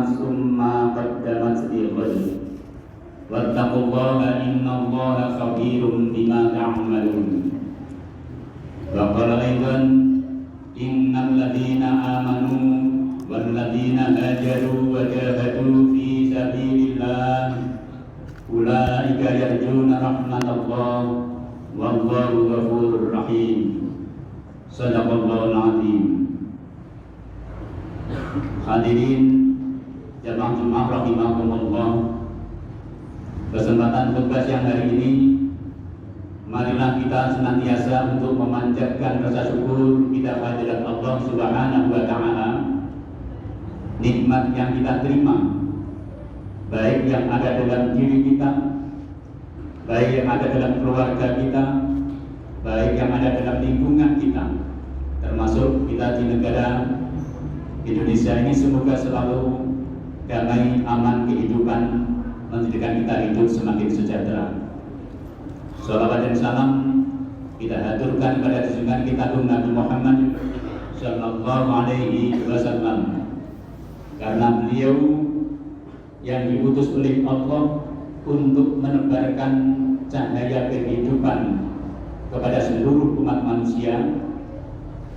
نفس ما قدمت لغد واتقوا الله إن الله خبير بما تعملون. وقال أيضا إن الذين آمنوا والذين هاجروا وجاهدوا في سبيل الله أولئك يرجون رحمة الله والله غفور رحيم. Sadaqallahul azim. Hadirin jamaah Jumat rahimakumullah. Kesempatan khutbah siang hari ini, marilah kita senantiasa untuk memanjatkan rasa syukur kita kehadirat Allah Subhanahu wa taala. Nikmat yang kita terima, baik yang ada dalam diri kita, baik yang ada dalam keluarga kita, baik yang ada dalam lingkungan kita, termasuk kita di negara Indonesia ini, semoga selalu damai, aman, kehidupan, menjadikan kita hidup semakin sejahtera. Shalawat dan salam kita haturkan pada junjungan kita Nabi Muhammad Sallallahu Alaihi Wasallam, karena beliau yang diutus oleh Allah untuk menebarkan cahaya kehidupan kepada seluruh umat manusia,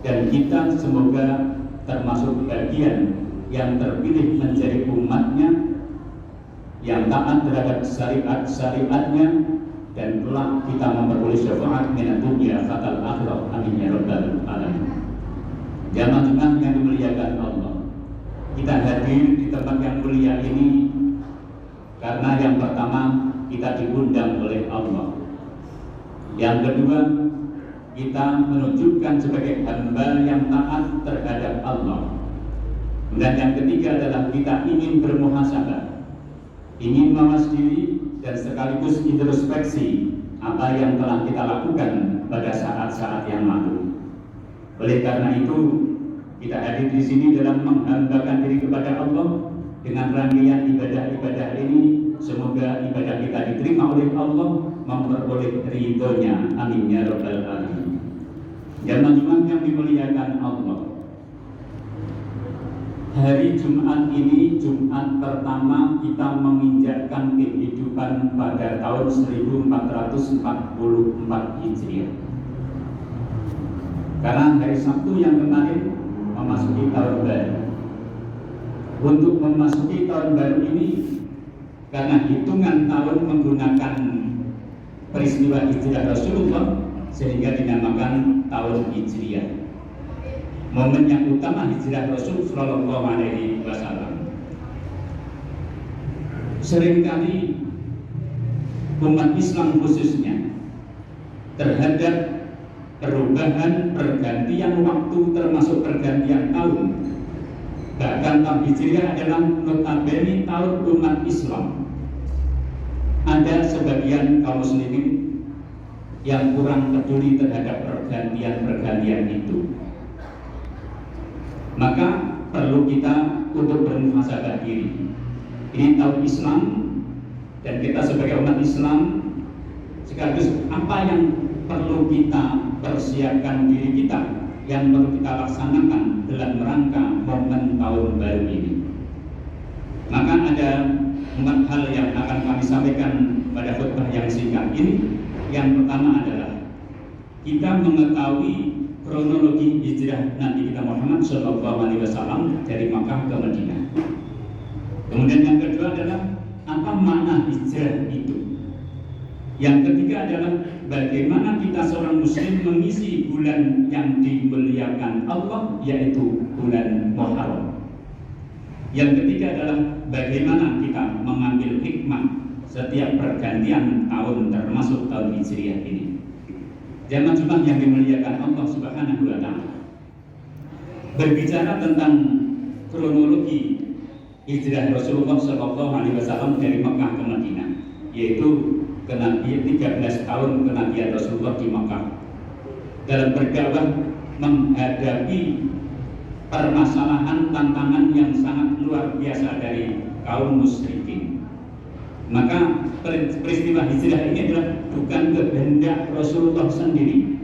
dan kita semoga termasuk bagian yang terpilih menjadi umatnya yang taat terhadap syariat-syariatnya, dan kelak kita memperoleh syafaat minad dunya fatal akhirah. Amin ya rabbal alamin. Jamaah yang dimuliakan Allah, kita hadir di tempat yang mulia ini karena yang pertama kita diundang oleh Allah, yang kedua kita menunjukkan sebagai hamba yang taat terhadap Allah, dan yang ketiga adalah kita ingin bermuhasabah, ingin mawas diri dan sekaligus introspeksi apa yang telah kita lakukan pada saat-saat yang lalu. Oleh karena itu kita hadir di sini dalam menghambakan diri kepada Allah dengan rangkaian ibadah-ibadah ini. Semoga ibadah kita diterima oleh Allah, memperoleh ridhonya. Amin ya rabbal alamin. Jamaah yang dimuliakan Allah, hari Jumat ini Jumat pertama kita menginjakkan kehidupan pada tahun 1444 Hijriah. Karena hari Sabtu yang kemarin memasuki tahun baru. Untuk memasuki tahun baru ini, karena hitungan tahun menggunakan peristiwa hijrah Rasulullah, sehingga dinamakan tahun Hijriah. Momen yang utama hijrah Rasul Sallallahu Alaihi Wasallam. Seringkali umat Islam khususnya terhadap perubahan pergantian waktu, termasuk pergantian tahun, bahkan tahun Hijriah adalah notabene tahun umat Islam, ada sebagian kaum muslimin yang kurang peduli terhadap pergantian-pergantian itu. Maka perlu kita untuk bermuhasabah diri. Ini tahun Islam, dan kita sebagai umat Islam sekaligus apa yang perlu kita persiapkan diri kita, yang perlu kita laksanakan dalam rangka momen tahun baru ini. Maka ada 4 hal yang akan kami sampaikan pada khutbah yang singkat ini. Yang pertama adalah kita mengetahui kronologi hijrah Nabi kita Muhammad Sallallahu Alaihi Wasallam dari Makkah ke Madinah. Kemudian yang kedua adalah apa makna hijrah itu. Yang ketiga adalah bagaimana kita seorang muslim mengisi bulan yang dimuliakan Allah, yaitu bulan Muharram. Yang ketiga adalah bagaimana kita mengambil hikmah setiap pergantian tahun, termasuk tahun Hijriah ini. Jamaah yang dimuliakan Allah Subhanahu wa taala. Berbicara tentang kronologi hijrah Rasulullah Sallallahu Alaihi Wasallam dari Mekah ke Madinah, yaitu 13 tahun kenabian Rasulullah di Mekah dalam berdakwah menghadapi permasalahan, tantangan yang sangat luar biasa dari kaum musyrikin. Maka peristiwa hijrah ini adalah bukan kehendak Rasulullah sendiri,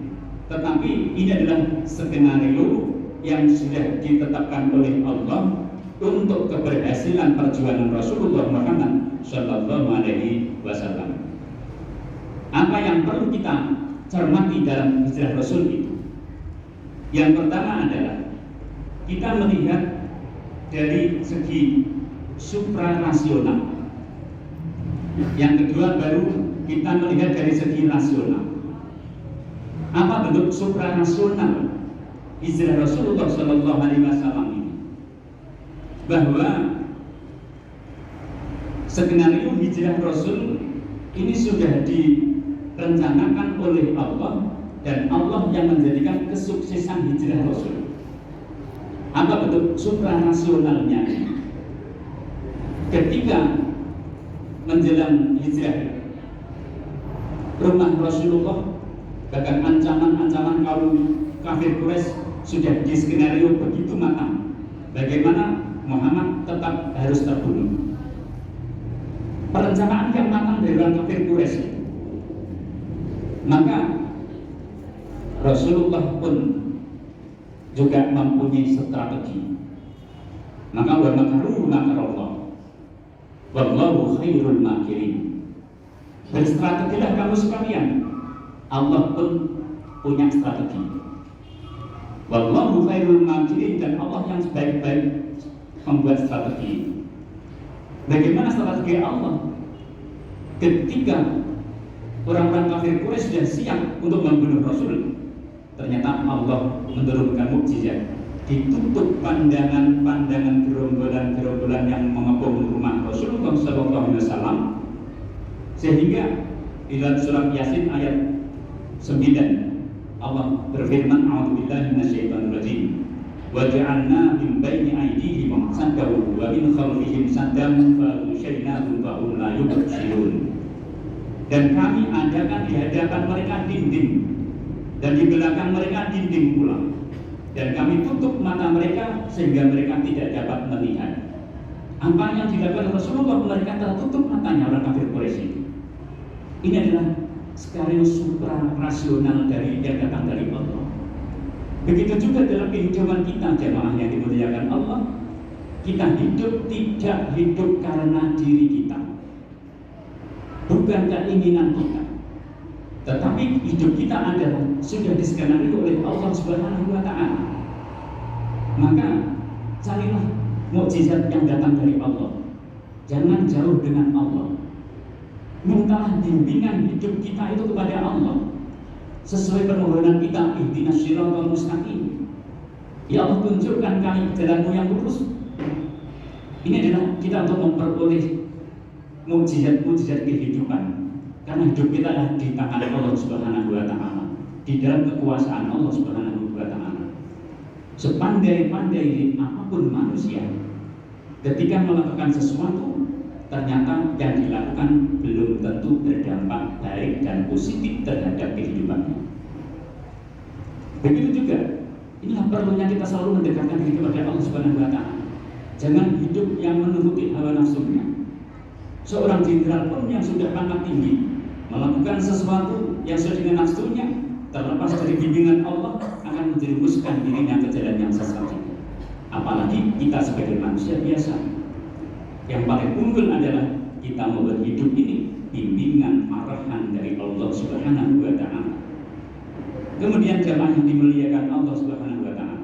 tetapi ini adalah skenario yang sudah ditetapkan oleh Allah untuk keberhasilan perjuangan Rasulullah Muhammad Shallallahu Alaihi Wasallam. Apa yang perlu kita cermati dalam hijrah Rasul itu? Yang pertama adalah kita melihat dari segi suprarasional. Yang kedua baru kita melihat dari segi rasional. Apa bentuk suprarasional hijrah Rasulullah Shallallahu Alaihi Wasallam ini? Bahwa skenario hijrah Rasul ini sudah direncanakan oleh Allah, dan Allah yang menjadikan kesuksesan hijrah Rasul. Apa bentuk suprarasionalnya? Ketika menjelang hijrah rumah Rasulullah, bahkan ancaman-ancaman kaum kafir Quraisy sudah di skenario begitu matang. Bagaimana Muhammad tetap harus terbunuh. Perencanaan yang matang dari orang kafir Quraisy. Maka Rasulullah pun juga mempunyai strategi. Maka wa makaru makarallah, wallahu khairul makirin. Berstrategilah kamu sekalian. Allah pun punya strategi. Wallahu khairul makirin, dan Allah yang sebaik-baik membuat strategi. Bagaimana strategi Allah? Ketika orang-orang kafir Quraisy sudah siap untuk membunuh Rasul, ternyata Allah menurunkan mukjizat. Ditutup pandangan-pandangan gerombolan-gerombolan yang mengepung rumah Rasulullah SAW, sehingga di dalam surat Yasin ayat 9 Allah berfirman, a'udzubillahi minasyaitonir rajim, wa ja'alna min baini aydihim saddan wa min khalfihim saddan fa aghayshaynahum fa hum la yubsirun. Dan kami adakan di hadapan mereka dinding, dan di belakang mereka dinding pula, dan kami tutup mata mereka sehingga mereka tidak dapat melihat. Apa yang dilakukan Rasulullah? Mereka tertutup matanya orang kafir Quraisy itu. Ini adalah skenario suprarasional dari yang datang dari Allah. Begitu juga dalam kehidupan kita, jemaah yang dimuliakan Allah. Kita hidup tidak hidup karena diri kita, bukan keinginan kita, tetapi hidup kita adalah sudah diskenario oleh Allah Subhanahu wa Ta'ala. Maka carilah mukjizat yang datang dari Allah. Jangan jauh dengan Allah. Mintalah bimbingan hidup kita itu kepada Allah, sesuai permohonan kita, ihdinas shiratal mustaqim. Ya Allah, tunjukkan kami jalanmu yang lurus. Ini adalah kita untuk memperoleh mukjizat-mukjizat kehidupan, karena hidup kita adalah di tangan Allah Subhanahu wa Ta'ala, di dalam kekuasaan Allah Subhanahu wa Ta'ala. Sepandai-pandai apapun manusia, ketika melakukan sesuatu, ternyata yang dilakukan belum tentu berdampak baik dan positif terhadap kehidupannya. Begitu juga, inilah perlunya kita selalu mendekatkan diri kepada Allah Subhanahu wa Ta'ala. Jangan hidup yang menuruti hawa nafsunya. Seorang jenderal pun yang sudah pangkat tinggi melakukan sesuatu yang sesuai dengan nafsunya, terlepas dari bimbingan Allah, akan menjerumuskan dirinya ke jalan yang sesat. Apalagi kita sebagai manusia biasa. Yang paling unggul adalah kita mau berhidup ini bimbingan arahan dari Allah Subhanahu wa Ta'ala. Kemudian jemaah yang dimuliakan Allah Subhanahu wa Ta'ala,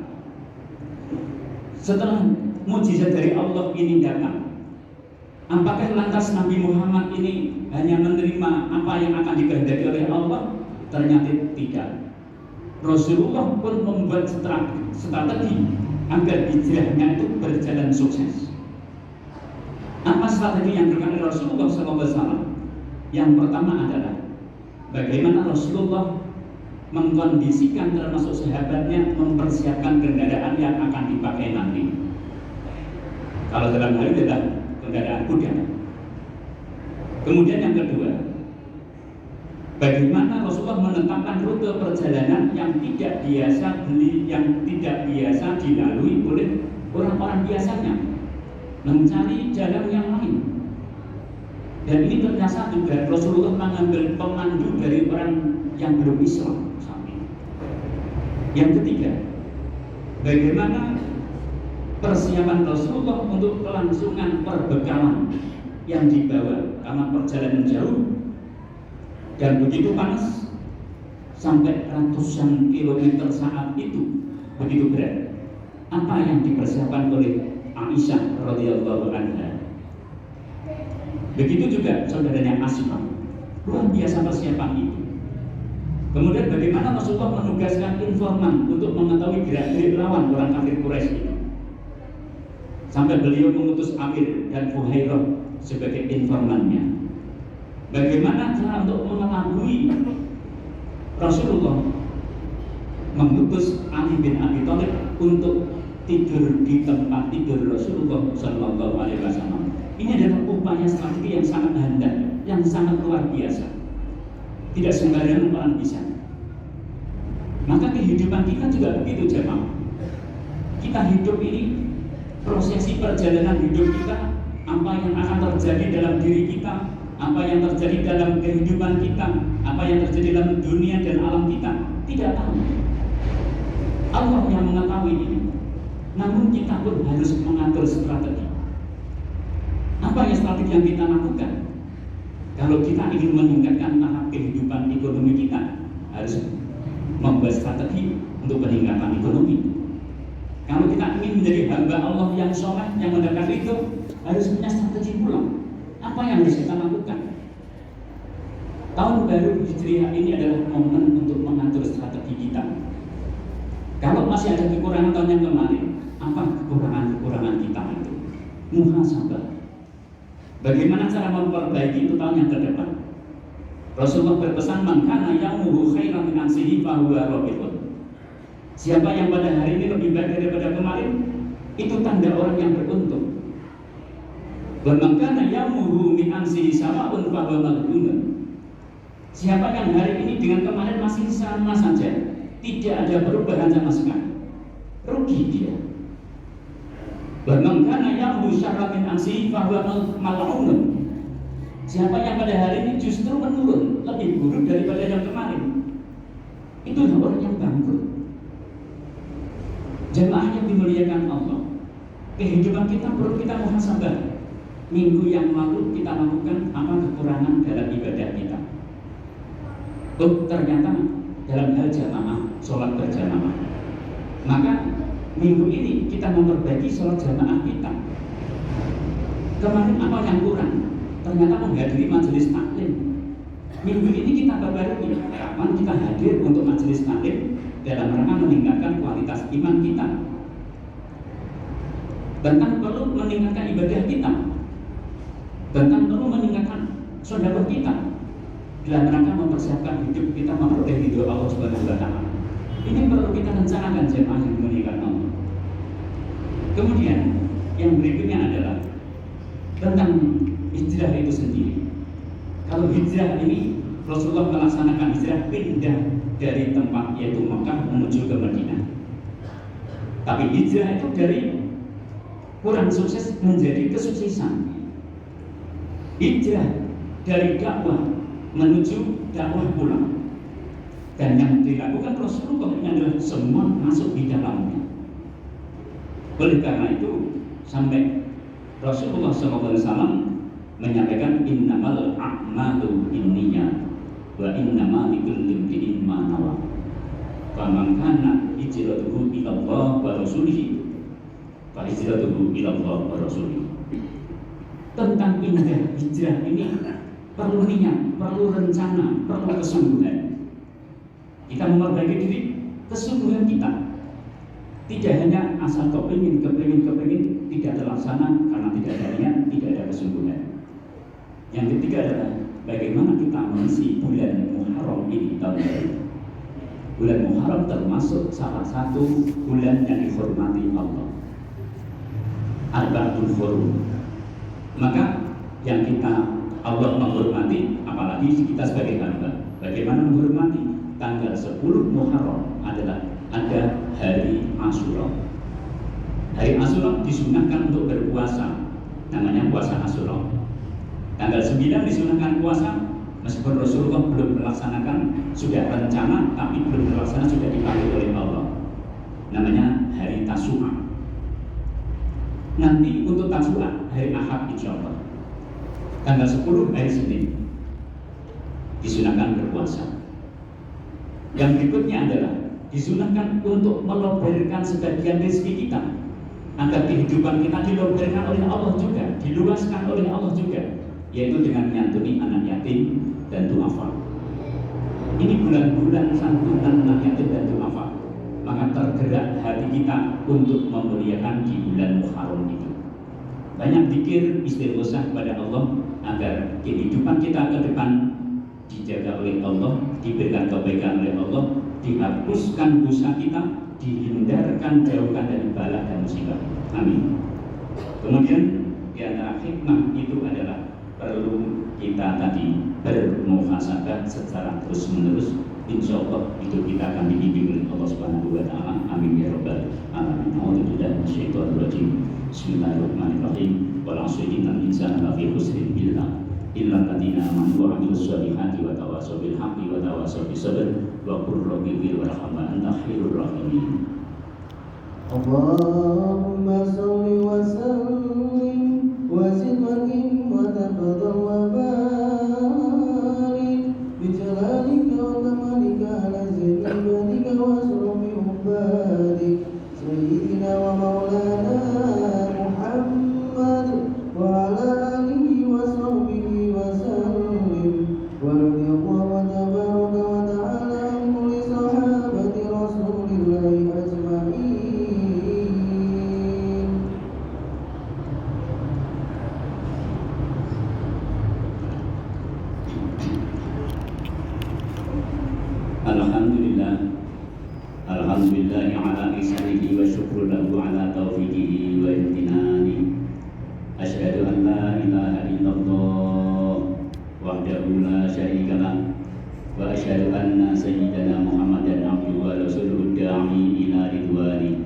setelah mukjizat dari Allah ini datang, apakah lantas Nabi Muhammad ini hanya menerima apa yang akan dikehendaki oleh Allah? Ternyata tidak. Rasulullah pun membuat strategi agar hijrahnya itu berjalan sukses. Apa strategi yang dilakukan oleh Rasulullah SAW? Yang pertama adalah bagaimana Rasulullah mengkondisikan termasuk sahabatnya mempersiapkan kendaraan yang akan dipakai nanti. Kalau dalam hal ini adalah kendaraan kuda. Kemudian yang kedua, bagaimana Rasulullah menetapkan rute perjalanan yang tidak biasa dilalui oleh orang-orang biasanya, mencari jalan yang lain. Dan ini ternyata juga Rasulullah mengambil pemandu dari orang yang belum Islam. Yang ketiga, bagaimana persiapan Rasulullah untuk kelangsungan perbekalan yang dibawa karena perjalanan jauh dan begitu panas sampai ratusan kilometer saat itu, begitu berat. Apa yang dipersiapkan oleh Aisyah radhiyallahu anha? Begitu juga saudaranya Asma, luar biasa persiapan itu. Kemudian bagaimana Rasulullah menugaskan informan untuk mengetahui gerak-gerik lawan orang kafir Quraisy itu, sampai beliau mengutus Amir dan Fuhairah sebagai informannya. Bagaimana cara untuk mengetahui Rasulullah mengutus Ali bin Abi Thalib untuk tidur di tempat tidur Rasulullah Shallallahu Alaihi Wasallam. Ini adalah upaya strategi yang sangat handal, yang sangat luar biasa. Tidak sembarangan orang bisa. Maka kehidupan kita juga begitu, jemaah. Kita hidup ini, prosesi perjalanan hidup kita, apa yang akan terjadi dalam diri kita, apa yang terjadi dalam kehidupan kita, apa yang terjadi dalam dunia dan alam kita, tidak tahu. Allah yang mengetahui ini. Namun kita pun harus mengatur strategi. Apa yang strategi yang kita lakukan? Kalau kita ingin meningkatkan tahap kehidupan ekonomi kita, harus membuat strategi untuk peningkatan ekonomi. Kalau kita ingin menjadi hamba Allah yang soleh, yang mendekat itu, harus punya strategi pula. Apa yang harus kita lakukan? Tahun baru Hijriah ini adalah momen untuk mengatur strategi kita. Kalau masih ada kekurangan tahun yang kemarin, apa kekurangan kita itu? Muhasabah. Bagaimana cara memperbaiki itu tahun yang terdepan? Rasulullah berpesan, man kana ya'muhu khairan min amsihi fa huwa rabihun. Siapa yang pada hari ini lebih baik daripada kemarin, itu tanda orang yang beruntung. Wa man kana ya'muhu min amsihi sawa'un fa huwa maghbun. Siapa yang hari ini dengan kemarin masih sama saja, tidak ada perubahan sama sekali, rugi dia. Bahkan yang syarra min amsi bahwa mal'unun. Siapa yang pada hari ini justru menurun, lebih buruk daripada yang kemarin, itu orang yang bangkrut. Jemaah yang dimuliakan Allah, kehidupan kita perlu kita muhasabah. Minggu yang lalu kita lakukan apa kekurangan dalam ibadah kita? Oh, ternyata dalam hal jamaah, sholat berjamaah. Maka minggu ini kita memperbaiki sholat jamaah kita. Kemarin apa yang kurang? Ternyata menghadiri majelis taklim. Minggu ini kita perbaiki. Kapan kita hadir untuk majelis taklim dalam rangka meningkatkan kualitas iman kita. Tentang perlu meningkatkan ibadah kita. Tentang perlu meningkatkan sedekah kita dalam rangka mempersiapkan hidup kita memperoleh ridho Allah Subhanahu wa taala. Ini perlu kita rencanakan jemaah yang dimuliakan Allah. Kemudian yang berikutnya adalah tentang hijrah itu sendiri. Kalau hijrah ini Rasulullah melaksanakan hijrah pindah dari tempat yaitu Mekah menuju ke Madinah. Tapi hijrah itu dari kurang sukses menjadi kesuksesan. Hijrah dari dakwah menuju dakwah pulang. Dan yang dilakukan Rasulullah ini adalah semua masuk di dalamnya. Oleh karena itu sampai Rasulullah SAW menyampaikan innamal a'malu binniyat wa innama likulli imrin ma nawa. Faman kana hijratuhu ila Allah wa rasulih fa hijratuhu ila Allah wa rasulih. Tentang indah hijrah ini perlu niat, perlu rencana, perlu kesungguhan. Kita memperbaiki diri, kesungguhan kita. Tidak hanya asal kepingin, tidak terlaksana karena tidak ada niat, tidak ada kesungguhan. Yang ketiga adalah bagaimana kita mengisi bulan Muharram ini tahun ini. Bulan Muharram termasuk salah satu bulan yang dihormati Allah. Arba'atul Hurum. Maka yang kita Allah menghormati, apalagi kita sebagai hamba. Bagaimana menghormati? Tanggal 10 Muharram adalah ada hari Asyura. Hari Asyura disunahkan untuk berpuasa, namanya puasa Asyura. Tanggal 9 disunahkan puasa, meskipun Rasulullah belum melaksanakan, sudah rencana tapi belum terlaksana, sudah dipanggil oleh Allah. Namanya hari Tasu'a. Nanti untuk Tasu'a hari Ahad insya Allah. Tanggal 10 hari Senin disunahkan berpuasa. Yang berikutnya adalah disunahkan untuk melobarkan sebagian rezeki kita, agar kehidupan kita dilobarkan oleh Allah juga, diluaskan oleh Allah juga, yaitu dengan menyantuni anak yatim dan du'afa. Ini bulan-bulan santunan anak yatim dan du'afa, maka tergerak hati kita untuk memuliakan di bulan Muharram itu. Banyak zikir istighosah kepada Allah agar kehidupan kita ke depan dijaga oleh Allah, diberikan kebaikan oleh Allah, dihapuskan dosa kita, dihindarkan, jauhkan dari bala dan musibah. Amin. Kemudian di antara hikmah itu adalah perlu kita tadi bermuhasabah secara terus menerus. Insya Allah hidup kita akan dibimbing oleh Allah Subhanahu wa Ta'ala. Amin ya Rabbal Alamin. A'udzubillahi minasyaitonir rajim. Bismillahirrahmanirrahim. Wal 'asri innal insana lafi khusrin illa alladziina aamanu wa 'amilus shalihati wa tawassaw bil haqqi wa tawassaw bis sabr wa qur rabbighfir warham wa anta khairur rahimin. Allahumma shalli wa sallim wa zid wa qim wa tafadhal wa barik bi jalalika wa kamalika ala zayyidika wa asrafi ubadik sayyidina wa maulana Muhammad wa ala alihi wa sahbihi wa sallim wa radiyallahu wa tabaraka wa ta'ala an kulli sahabati rasulillahi ajma'in. Alhamdulillah ala ihsanihi wa syukru lahu ala taufiqihi wa imtinani. Asyhadu an la ilaha illallah wahdahu la syarika lah wa asyhadu anna sayyidana Muhammadan abduhu wa rasuluhu da'i ila ridwani.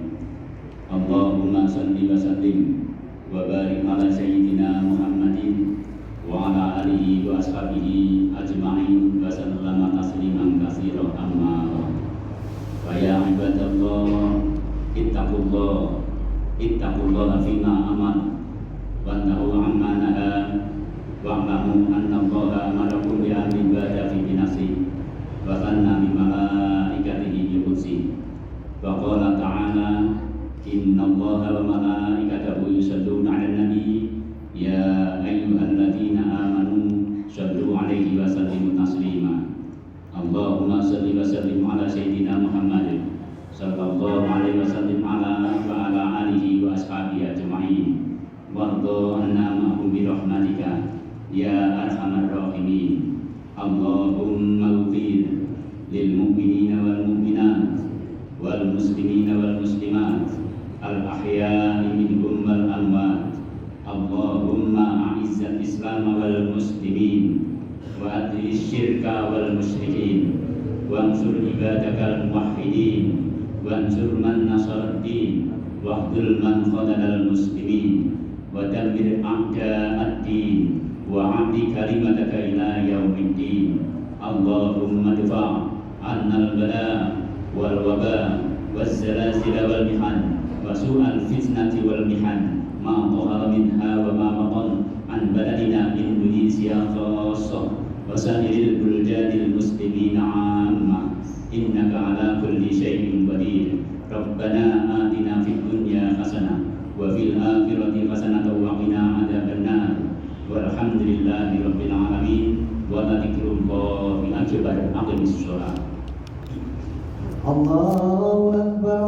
Allahumma salli wa sallim wa barik ala sayyidina Muhammadin wa ala alihi wa ashabihi ajma'in wa sallama tasliman katsiran amma ba'd. Ya ibadallah, ittaqullaha fima amar wa nahu amma naha wa'lamu anna Allaha amarakum bi amrin bada fi nafsi wa sanna bi malaikatihi bi qudsi wa qala ta'ala inna Allaha wa malaikatahu yusalluna 'alan nabi ya ayyuhalladzina amanu shallu 'alaihi wa sallimu taslima. Allahumma salli wa sallim ala sayyidina Muhammad sallallahu alaihi wasallam ala wa ala alihi wa ashabihi ajma'in warḍa anna ma'hum bi rahmatika ya arhamar rahimin. Allahumma ighfir lil mu'minina wal mu'minat wal muslimina wal muslimat al ahya'i minhum wal amwat. Allahumma a'izzal islam wal muslimin wa adli syirka wal musyrikin wa ansur ibadakal muwahhidin wa ansur man nasar din wa akhdul man khadalal muslimin wa dammir a'da'ad-din wa 'adli kalimataka ila yaumiddin. Allahumma dfa' 'annal bala wal waba waz zalazil wal mihan wa su'al fitnati wal mihan ma dhahara minha wa ma batan an baladina Indonesia khassah wa sa'iril buldadil muslimin 'ammah innaka ala kulli syai'in qadir. Rabbana atina fid dunya hasanah wa fil akhirati hasanah wa qina adzabannar walhamdulillahi rabbil alamin wa la dzikrullahi akbar. Aqimis shalah. Allahu akbar.